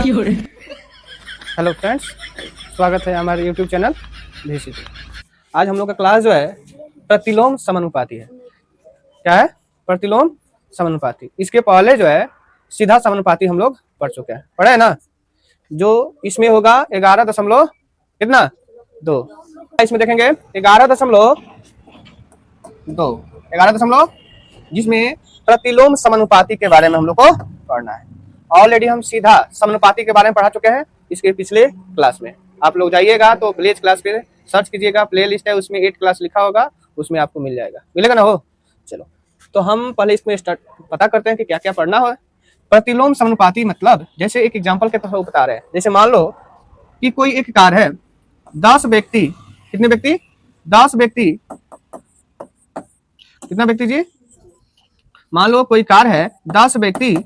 Hello friends, स्वागत है हमारे यूट्यूब चैनल भेसी। आज हम लोग का क्लास जो है प्रतिलोम समानुपाती है। क्या है? प्रतिलोम समानुपाती। इसके पहले जो है सीधा समानुपाती हम लोग पढ़ चुके हैं, पढ़े है ना? जो इसमें होगा 11 दशमलव कितना 2, इसमें देखेंगे 11.2 जिसमें प्रतिलोम समानुपाती के बारे में हम लोग को पढ़ना है। ऑलरेडी हम सीधा समानुपाती के बारे में पढ़ा चुके हैं इसके पिछले क्लास में। आप लोग जाइएगा तो विलेज क्लास पे सर्च कीजिएगा, प्ले लिस्ट है उसमें 8 क्लास लिखा होगा, उसमें आपको मिल जाएगा, मिलेगा ना? हो चलो, तो हम पहले इसमें स्टार्ट पता करते हैं कि क्या क्या पढ़ना है। प्रतिलोम समानुपाती मतलब जैसे एक एग्जाम्पल के तौर पर बता रहे हैं। जैसे मान लो कि कोई एक कार है, 10 व्यक्ति, कितने व्यक्ति? 10 व्यक्ति, कितना व्यक्ति जी? मान लो कोई कार है, 10 व्यक्ति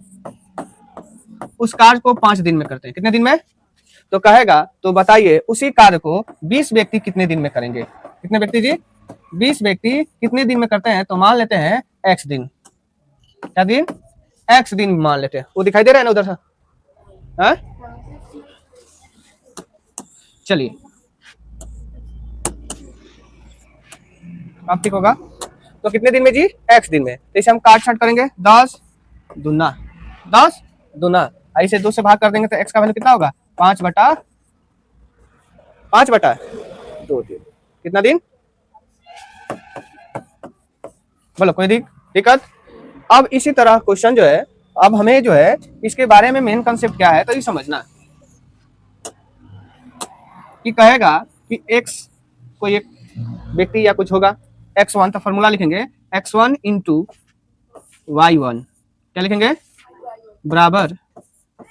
उस कार्य को 5 दिन में करते हैं। कितने दिन में? तो कहेगा तो बताइए उसी कार्य को 20 व्यक्ति कितने दिन में करेंगे? कितने व्यक्ति जी? 20 व्यक्ति कितने दिन में करते हैं? तो मान लेते हैं x दिन। क्या दिन? x दिन मान लेते हैं। वो दिखाई दे रहा है ना उधर से? हाँ, चलिए अब ठीक होगा। तो कितने दिन में जी? x दिन में। तो इसे हम काट छाट करेंगे, 10 दूना 10 दूना, ऐसे 2 से भाग कर देंगे तो x का वैल्यू कितना होगा? 5 बटा 2 दिन। कितना दिन? बोलो, कोई दिक्कत? अब इसी तरह क्वेश्चन जो है, अब हमें जो है इसके बारे में मेन कंसेप्ट क्या है तो ये समझना कि कहेगा कि x कोई एक व्यक्ति या कुछ होगा, x1 तो फॉर्मूला लिखेंगे x1 इंटू y1, क्या लिखेंगे? बराबर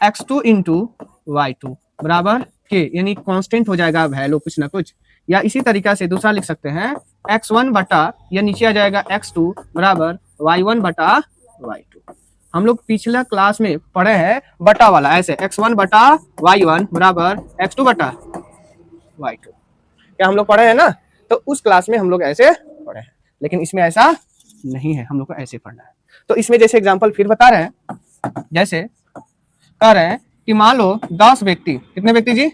x2 इंटू y2 बराबर के, यानी कांस्टेंट हो जाएगा वैल्यू कुछ ना कुछ। या इसी तरीका से दूसरा लिख सकते हैं x1 बटा, या नीचे आ जाएगा x2 बराबर y1 बटा y2। हम लोग पिछला क्लास में पढ़े हैं बटा वाला, ऐसे x1 बटा y1 बराबर x2 बटा y2, क्या हम लोग पढ़े हैं ना? तो उस क्लास में हम लोग ऐसे पढ़े हैं, लेकिन इसमें ऐसा नहीं है, हम लोग को ऐसे पढ़ना है। तो इसमें जैसे एग्जाम्पल फिर बता रहे हैं, जैसे कह रहे हैं कि मान लो 10 व्यक्ति, कितने व्यक्ति जी?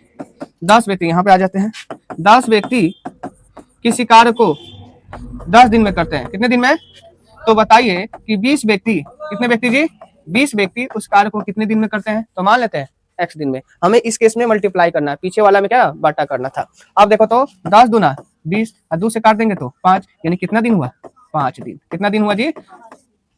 10 व्यक्ति, यहाँ पे आ जाते हैं। 10 व्यक्ति किसी कार्य को 10 दिन में करते हैं। कितने दिन में? तो बताइए कि 20 व्यक्ति, कितने व्यक्ति जी? 20 व्यक्ति उस कार्य को कितने दिन में करते हैं? तो मान लेते हैं x दिन में। हमें इस केस में मल्टीप्लाई करना है, पीछे वाला में क्या बाटा करना था। अब देखो तो 10 दूना 20 और 2 से काट देंगे तो 5, यानी कितना दिन हुआ? 5 दिन। कितना दिन हुआ जी?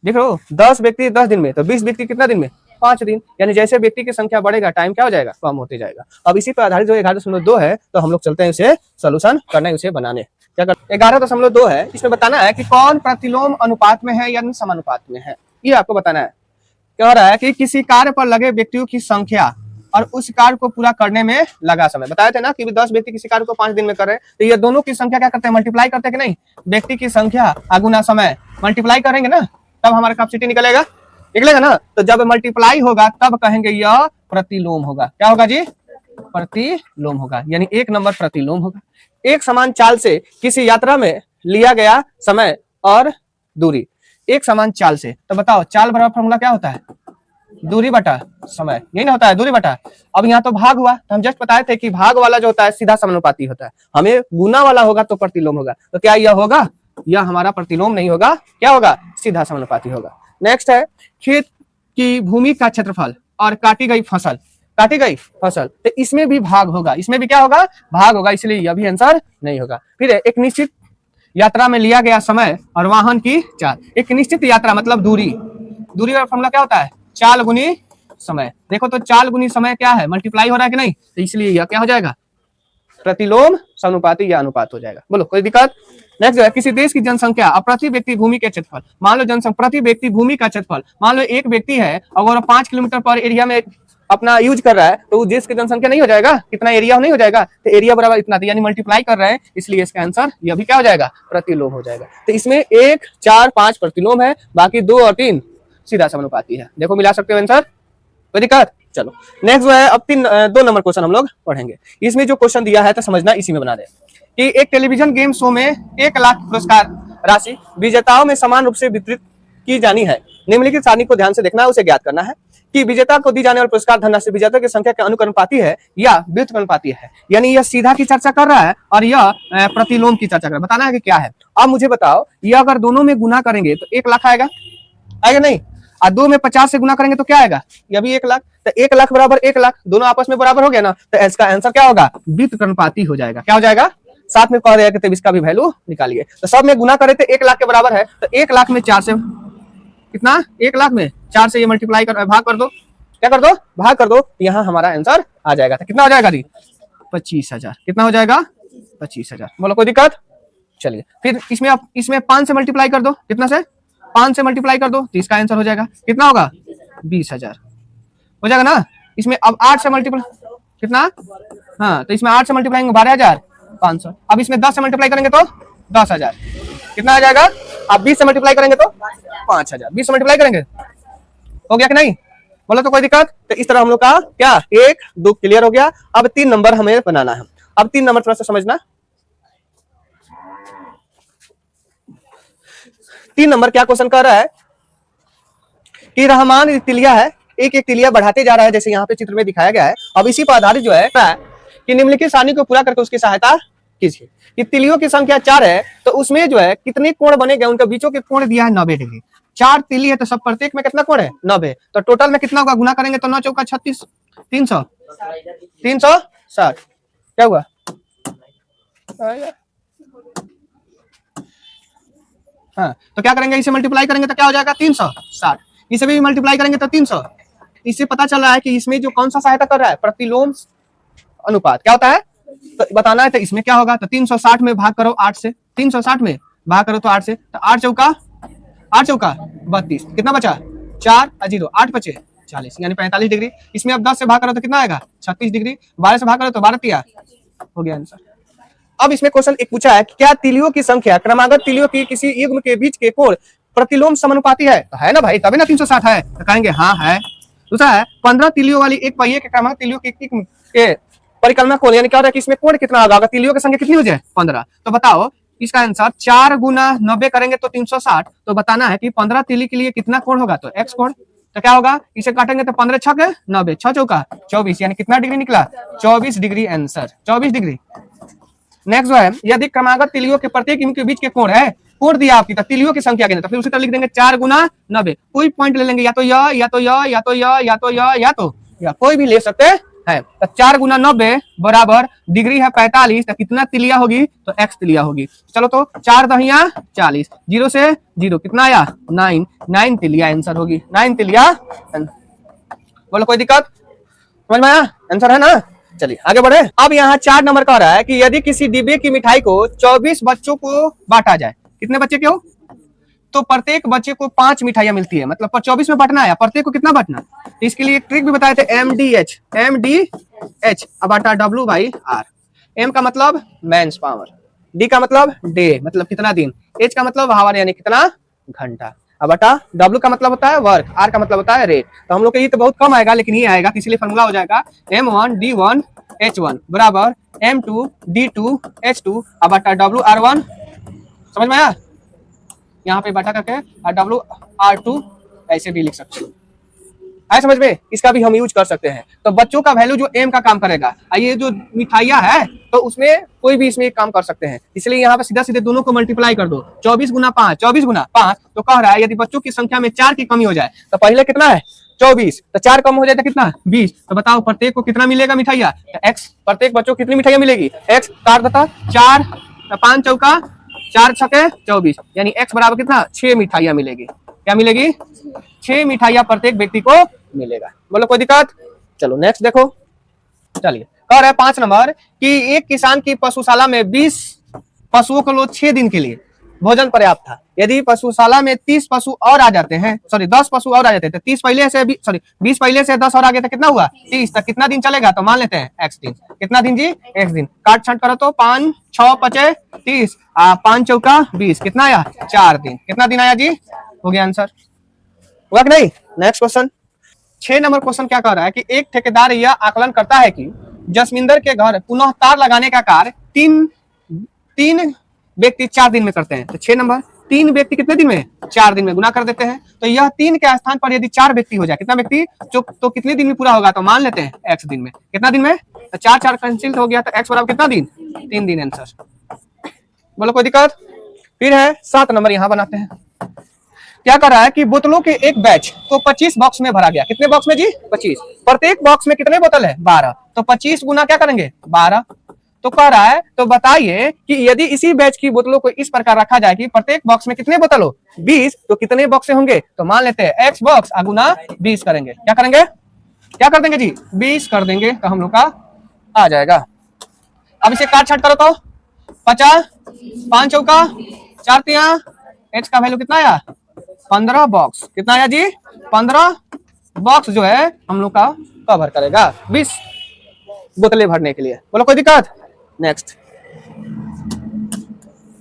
देखो 10 व्यक्ति 10 दिन में, तो 20 व्यक्ति कितना दिन में? 5 दिन। यानी जैसे व्यक्ति की संख्या बढ़ेगा टाइम क्या हो जाएगा? कम होते जाएगा। अब इसी पर आधारित जो 11.2 है तो हम लोग चलते हैं उसे सोल्यूशन करने, उसे बनाने। क्या कर 11.2 है, इसमें बताना है कि कौन प्रतिलोम अनुपात में है या समानुपात में है, ये आपको बताना है। कह रहा है कि किसी कार्य पर लगे व्यक्तियों की संख्या और उस कार्य को पूरा करने में लगा समय। बताए थे ना कि 10 व्यक्ति किसी कार्य को 5 दिन में कर रहे हैं, तो ये दोनों की संख्या क्या करते हैं? मल्टीप्लाई करते हैं कि नहीं? व्यक्ति की संख्या अगुना समय, मल्टीप्लाई करेंगे ना तब हमारा कैपेसिटी निकलेगा ना। तो जब मल्टीप्लाई होगा तब कहेंगे यह प्रतिलोम होगा। क्या होगा जी? प्रतिलोम होगा, यानी 1 नंबर प्रतिलोम होगा। एक समान चाल से किसी यात्रा में लिया गया समय और दूरी, एक समान चाल से। तो बताओ चाल बराबर फॉर्मूला क्या होता है? दूरी बटा समय, यही ना होता है? दूरी बटा, अब यहाँ तो भाग हुआ, तो हम जस्ट बताए थे कि भाग वाला जो होता है सीधा समानुपाती होता है, हमें गुना वाला होगा तो प्रतिलोम होगा। तो क्या यह होगा? यह हमारा प्रतिलोम नहीं होगा, क्या होगा? सीधा समानुपाती होगा। नेक्स्ट है खेत की भूमि का क्षेत्रफल और काटी गई फसल, तो इसमें भी भाग होगा, इसमें भी क्या होगा? भाग होगा, इसलिए यह भी आंसर नहीं होगा। फिर एक निश्चित यात्रा में लिया गया समय और वाहन की चाल। एक निश्चित यात्रा मतलब दूरी का फॉर्मूला क्या होता है? चाल गुनी समय। देखो तो चाल गुनी समय क्या है? मल्टीप्लाई हो रहा है कि नहीं? तो इसलिए यह क्या हो जाएगा? प्रतिलोम समानुपाती या अनुपात हो जाएगा। बोलो, कोई दिक्कत? नेक्स्ट है किसी देश की जनसंख्या और प्रति व्यक्ति भूमि के क्षेत्रफल। मान लो जनसंख्या प्रति व्यक्ति भूमि का क्षेत्रफल, मान लो एक व्यक्ति है और 5 किलोमीटर पर एरिया में अपना यूज कर रहा है, तो उस देश की जनसंख्या नहीं हो जाएगा? कितना एरिया नहीं हो जाएगा? तो एरिया बराबर इतना, यानी मल्टीप्लाई कर रहे हैं, इसलिए इसका आंसर यह भी क्या हो जाएगा? प्रतिलोम हो जाएगा। तो इसमें 1, 4, 5 प्रतिलोम है, बाकी 2 और 3 सीधा समानुपाती है। देखो मिला सकते हो आंसर, कोई दिक्कत? चलो नेक्स्ट जो है अब 2 नंबर क्वेश्चन हम लोग पढ़ेंगे। इसमें जो क्वेश्चन दिया है तो समझना, इसी में बना दे कि एक टेलीविजन गेम शो में 1 लाख पुरस्कार राशि विजेताओं में समान रूप से वितरित की जानी है। निम्नलिखित सारणी को ध्यान से देखना है, उसे ज्ञात करना है। कि विजेता को दी जाने वाली पुरस्कार धनराशि विजेता की संख्या के अनुकरणपाती है या व्युत्क्रमानुपाती है। यानी यह सीधा की चर्चा कर रहा है और यह प्रतिलोम की चर्चा कर रहा है। बताना है कि क्या है। अब मुझे बताओ, ये अगर दोनों में गुना करेंगे तो 1 लाख आएगा, आएगा नहीं? और 2 में 50 से गुना करेंगे तो क्या आएगा? यह भी 1 लाख। तो 1 लाख बराबर 1 लाख, दोनों आपस में बराबर हो गया ना, तो इसका आंसर क्या होगा? व्युत्क्रमानुपाती हो जाएगा। क्या हो जाएगा? साथ में कह रहे हैं कि इसका भी वैल्यू निकालिए। तो सब में गुना करे तो 1 लाख के बराबर है, तो 1 लाख में 4 से कितना? 1 लाख में 4 से ये मल्टीप्लाई कर भाग कर दो। क्या कर दो? भाग कर दो। यहाँ हमारा आंसर आ जाएगा। तो कितना हो जाएगा जी? 25,000। कितना हो जाएगा? 25,000। बोलो कोई दिक्कत? चलिए फिर इसमें 5 से मल्टीप्लाई कर दो। कितना से? 5 से मल्टीप्लाई कर दो तो इसका आंसर हो जाएगा कितना होगा? 20,000 हो जाएगा ना। इसमें अब 8 से मल्टीप्लाई कितना? हाँ, तो इसमें 8 से मल्टीप्लाई 12,500। अब इसमें 10 से मल्टीप्लाई करेंगे तो 10,000। कितना आ जाएगा? अब 20 से मल्टीप्लाई करेंगे तो 5,000। 20 से मल्टीप्लाई करेंगे, हो गया कि नहीं? बोलो तो कोई दिक्कत? तो इस तरह हम लोग का क्या 1 2 क्लियर हो गया। अब 3 नंबर हमें बनाना है। अब 3 नंबर थोड़ा सा समझना। 3 नंबर क्या क्वेश्चन कर रहा है कि रहमान तिलिया है, एक एक तिलिया बढ़ाते जा रहा है, जैसे यहाँ पे चित्र में दिखाया गया है। अब इसी पर आधारित जो है कि निम्नलिखित सारणी को पूरा करके उसकी सहायता कीजिए। कि तिलियों की संख्या 4 है, तो उसमें जो है कितने कोण बने गए, उनके बीचों के कोण दिया है 90 डिग्री। 4 तिली है तो सब प्रत्येक में कितना कोण है? 90। तो टोटल में कितना होगा? गुना करेंगे तो 9 चौका 36, 360। क्या हुआ? हाँ, तो क्या करेंगे? इसे मल्टीप्लाई करेंगे तो क्या हो जाएगा? 360। इसे भी मल्टीप्लाई करेंगे तो 300। इससे पता चल रहा है कि इसमें जो कौन सा सहायता कर रहा है? प्रतिलोम अनुपात। क्या होता है तो बताना है। तो इसमें क्या होगा? तो 360 में भाग करो 8 से, 360 में भाग करो तो 8 से, तो 8 चौका 32। कितना बचा? 4 और 0, 8 बचे 40, यानी 45 डिग्री। इसमें अब 10 से भाग करो तो कितना आएगा? 36 डिग्री। 12 से भाग करो तो 12 तिया हो गया आंसर। अब इसमें क्वेश्चन एक पूछा है कि क्या तिलियों की संख्या क्रमागत तिलियों की किसी युग्म के बीच के कोण प्रतिलोम समानुपाती है? तो है ना भाई, तभी ना 360 है। तो कहेंगे हाँ है। दूसरा है 15 तिलियों वाली एक पहिए के क्रमागत तिलियों के परिकल्पना कोण, यानी क्या होता है कि इसमें कोण कितना होगा? तिलियों की संख्या कितनी हो जाए? 15। तो बताओ इसका आंसर 4 गुना 90 करेंगे तो 360। तो बताना है कि 15 तिली के लिए कितना कोण होगा? तो x कोण। तो क्या होगा? इसे काटेंगे तो 15 छक 90, 6 चौका 24, यानी कितना डिग्री निकला? 24 डिग्री आंसर, 24 डिग्री। नेक्स्ट जो है, यदि क्रमागत तिलियों के प्रत्येक इनके बीच के कोण है, कोण दिया आपकी, तो तिलियों की संख्या गिने, तो फिर उसी तरह लिख देंगे 4 गुना 90। कोई पॉइंट ले लेंगे, या तो यह, या तो यह, या तो यह, या तो यह, या तो या कोई भी ले सकते हैं। तो 4 गुना 90 बराबर डिग्री है 45, तो कितना तिलिया होगी? तो x तिलिया होगी। चलो तो 4 दहिया 40, 0 से 0 कितना आया? 9 तिलिया आंसर होगी। 9 तिलिया। बोलो कोई दिक्कत? समझ में आया? आंसर है ना। चलिए आगे बढ़े। अब यहाँ 4 नंबर कह रहा है कि यदि किसी डिब्बे की मिठाई को 24 बच्चों को बांटा जाए, कितने बच्चे क्यों? तो प्रत्येक बच्चे को 5 मिठाइयां मिलती है, मतलब 24 में बांटना है, प्रत्येक को कितना बांटना? तो इसके लिए एक ट्रिक भी बताए थे, MDH अबाटा W/R। M का मतलब मैंस पावर, D का मतलब डे मतलब कितना दिन, H का मतलब आवर यानी कितना घंटा, अबाटा W का मतलब होता है वर्क, R का मतलब होता है रेट। तो हम लोग के ये तो बहुत कम आएगा, लेकिन ये आएगा, तो इसलिए फॉर्मूला हो जाएगा M1 D1 H1 बराबर M2 D2 H2 अबाटा WR1। समझ में आया? यहाँ पे बटा करके WR2 ऐसे भी लिख सकते हो। है समझ में? इसका भी हम यूज कर सकते हैं। तो बच्चों का वैल्यू जो M का काम करेगा, ये जो मिठाइयाँ है तो उसमें कोई भी इसमें एक काम कर सकते हैं, इसलिए यहाँ पे सीधा सीधे दोनों को मल्टीप्लाई कर दो। 24 गुना 5, 24 गुना 5, तो कह रहा है यदि बच्चों की संख्या में 4 की कमी हो जाए, तो पहले कितना है 24, तो 4 कम हो जाए तो कितना 20। तो बताओ प्रत्येक को कितना मिलेगा मिठाइयाँ? x प्रत्येक बच्चों को कितनी मिठाइयाँ मिलेगी? x काट देता 4, 5 चौका 4 छके 24, यानी x बराबर कितना 6 मिठाइयाँ मिलेगी। क्या मिलेगी? 6 मिठाइयाँ प्रत्येक व्यक्ति को मिलेगा। बोलो कोई दिक्कत? चलो नेक्स्ट देखो। चलिए कह रहा है 5 नंबर कि एक किसान की पशुशाला में 20 पशुओं को 6 दिन के लिए भोजन पर्याप्त था। यदि पशुशाला में 30 पशु और आ जाते हैं, 10 पशु और आ जाते हैं, 30 पहले से 20 पहले से 10 और आगे तो कितना हुआ 30, तक कितना दिन चलेगा? तो मान लेते हैं x दिन। कितना दिन जी? x दिन। काट छांट करो तो 5 6 5 30, 5 चौका 20, कितना आया 4 दिन। कितना दिन आया जी? हो गया आंसर। हुआ कि नहीं? नेक्स्ट क्वेश्चन 6 नंबर क्वेश्चन क्या कह रहा है कि एक ठेकेदार यह आकलन करता है कि जसमिंदर के घर पुनः तार लगाने का कार्य तीन व्यक्ति 4 दिन में करते हैं। तो 6 नंबर 3 व्यक्ति कितने दिन में, 4 दिन में, गुना कर देते हैं। तो यह 3 के स्थान पर यदि 4 व्यक्ति हो जाए, कितना व्यक्ति तो कितने दिन में पूरा होगा, तो मान लेते हैं x दिन में। कितना दिन में, तो 4 4 कैंसिल हो गया, तो x बराबर कितना दिन, 3 दिन आंसर। बोलो कोई दिक्कत। फिर है 7 नंबर, यहां बनाते हैं। क्या कर रहा है कि बोतलों के एक बैच को 25 बॉक्स में भरा गया। कितने बॉक्स में जी, 25। प्रत्येक बॉक्स में कितने बोतल है, 12। तो 25 गुना क्या करेंगे, 12। तो कह रहा है, तो बताइए कि यदि इसी बैच की बोतलों को इस प्रकार रखा जाए कि प्रत्येक बॉक्स में कितने बोतल हो, 20, तो कितने बॉक्स से होंगे, तो मान लेते हैं x बॉक्स गुना 20 करेंगे। क्या करेंगे, क्या कर देंगे जी, 20 कर देंगे, तो हम लोग का आ जाएगा। अब इसे काट छाट करो तो 50, 5 चौका 4 तिया, x का वैल्यू कितना आया, 15 बॉक्स। कितना आया जी, 15 बॉक्स जो है हम लोग का कवर करेगा 20 बोतलें भरने के लिए। बोलो कोई दिक्कत। नेक्स्ट,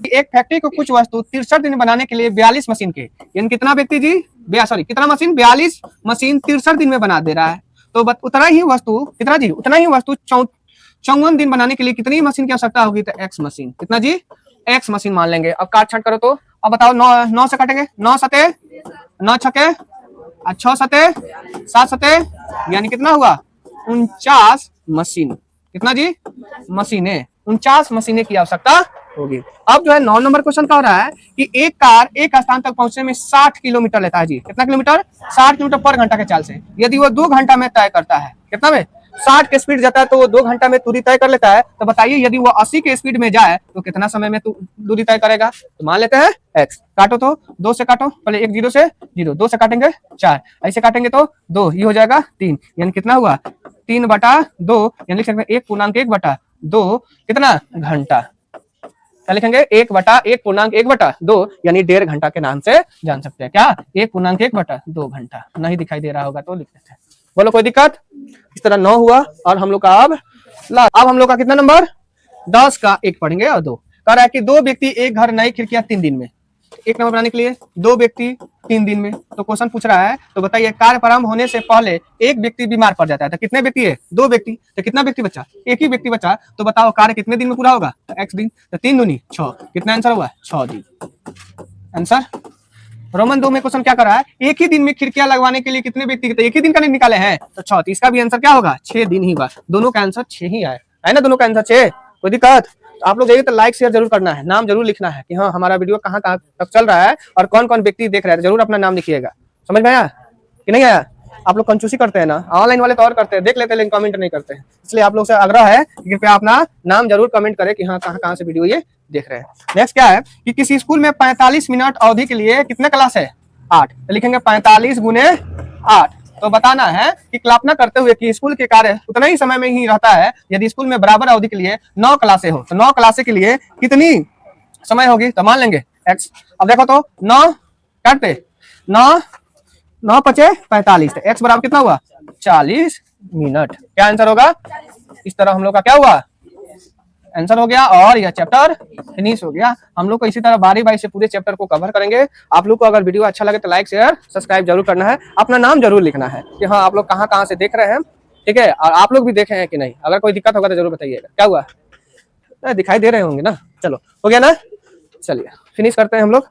एक फैक्ट्री को कुछ वस्तु 63 दिन बनाने के लिए 42 मशीन के, यानी कितना व्यक्ति जी, कितना मशीन, 42 मशीन 63 दिन में बना दे रहा है। तो उतना ही वस्तु, कितना जी, उतना ही वस्तु 54 दिन बनाने के लिए कितनी मशीन की आवश्यकता होगी, तो x मशीन। कितना जी, x मशीन मान लेंगे। अब काट छाट करो तो अब बताओ, 9 से काटेंगे, 9 सते 9 छके 6 सते 7 सते, यानी कितना हुआ, 49 मशीन। कितना जी, मशीनें, 49 मशीनें की आवश्यकता होगी। अब जो है 9 नंबर क्वेश्चन कह रहा है कि एक कार एक स्थान तक पहुंचने में 60 किलोमीटर लेता है जी। कितना किलोमीटर, 60 किलोमीटर पर घंटा के चाल से। यदि वो 2 घंटा में तय करता है, कितना में, 60 के स्पीड जाता है तो वो 2 घंटा में दूरी तय कर लेता है। तो बताइए यदि वो 80 के स्पीड में जाए तो कितना समय में दूरी तय करेगा। तो मान लेते हैं x। काटो तो 2 से काटो, पहले 1 0 से 0, 2 से काटेंगे 4, ऐसे काटेंगे तो 2, ये हो जाएगा 3, यानी कितना हुआ, 3/2, यानी लिख सकते हैं 1/1/2 कितना घंटा। क्या लिखेंगे, 1/1/2, यानी 1.5 घंटा के नाम से जान सकते हैं। क्या, 1/1/2 घंटा। नहीं दिखाई दे रहा होगा तो लिख देते हैं। बोलो कोई दिक्कत। इस तरह 9 हुआ और हम लोग का अब हम लोग का कितना नंबर, 10 का 1 पढ़ेंगे और 2। कह रहा है कि 2 व्यक्ति एक घर नई खिड़कियां 3 दिन में, 1 नंबर बनाने के लिए 2 व्यक्ति 3 दिन में। तो क्वेश्चन पूछ रहा है, तो बताइए कार्य प्रारंभ होने से पहले एक व्यक्ति बीमार पड़ जाता है, तो कितने व्यक्ति है, 2 व्यक्ति। तो कितना व्यक्ति बचा, एक ही व्यक्ति बचा। तो बताओ कार्य कितने दिन में पूरा होगा, तो x दिन। तो 3 दूनी 6, कितना आंसर हुआ, 6 दिन आंसर। रोमन 2 में क्वेश्चन क्या कर रहा है, एक ही दिन में खिड़कियां लगवाने के लिए कितने व्यक्ति, तो एक ही दिन का निकाले हैं, तो 6। तो इसका भी आंसर क्या होगा, 6 दिन ही हुआ। दोनों का आंसर 6 ही आया है ना, दोनों का आंसर 6। कोई दिक्कत। तो आप लोग जाइए तो लाइक शेयर जरूर करना है, नाम जरूर लिखना है कि हाँ हमारा वीडियो कहाँ कहाँ तक चल रहा है और कौन कौन व्यक्ति देख रहे हैं, जरूर अपना नाम लिखिएगा। समझ में आया कि नहीं आया। आप लोग कंजूसी करते हैं ना, ऑनलाइन वाले तो और करते हैं, देख लेते हैं लेकिन कमेंट नहीं करते हैं। इसलिए आप लोग से आग्रह है कि कृपया अपना नाम जरूर कमेंट करें कि हाँ कहाँ कहाँ से वीडियो ये देख रहे हैं। नेक्स्ट क्या है कि किसी स्कूल में 45 मिनट अवधि के लिए कितने क्लास है, 8। तो लिखेंगे 45 गुने 8। तो बताना है कि कल्पना करते हुए कि स्कूल के कार्य उतना ही समय में ही रहता है यदि स्कूल में बराबर अवधि के लिए 9 क्लासे हो, तो 9 क्लासे के लिए कितनी समय होगी, तो मान लेंगे x। अब देखो तो 9 काटते, 9 5 45, तो x बराबर कितना हुआ, 40 मिनट। क्या आंसर होगा, इस तरह हम लोग का क्या हुआ, आंसर हो गया और यह चैप्टर फिनिश हो गया। हम लोग को इसी तरह बारी बारी से पूरे चैप्टर को कवर करेंगे। आप लोग को अगर वीडियो अच्छा लगे तो लाइक शेयर सब्सक्राइब जरूर करना है, अपना नाम जरूर लिखना है कि हाँ आप लोग कहाँ कहाँ से देख रहे हैं, ठीक है, और आप लोग भी देखे हैं कि नहीं। अगर कोई दिक्कत होगा तो जरूर बताइएगा। क्या हुआ, दिखाई दे रहे होंगे ना। चलो हो गया ना, चलिए फिनिश करते हैं हम लोग।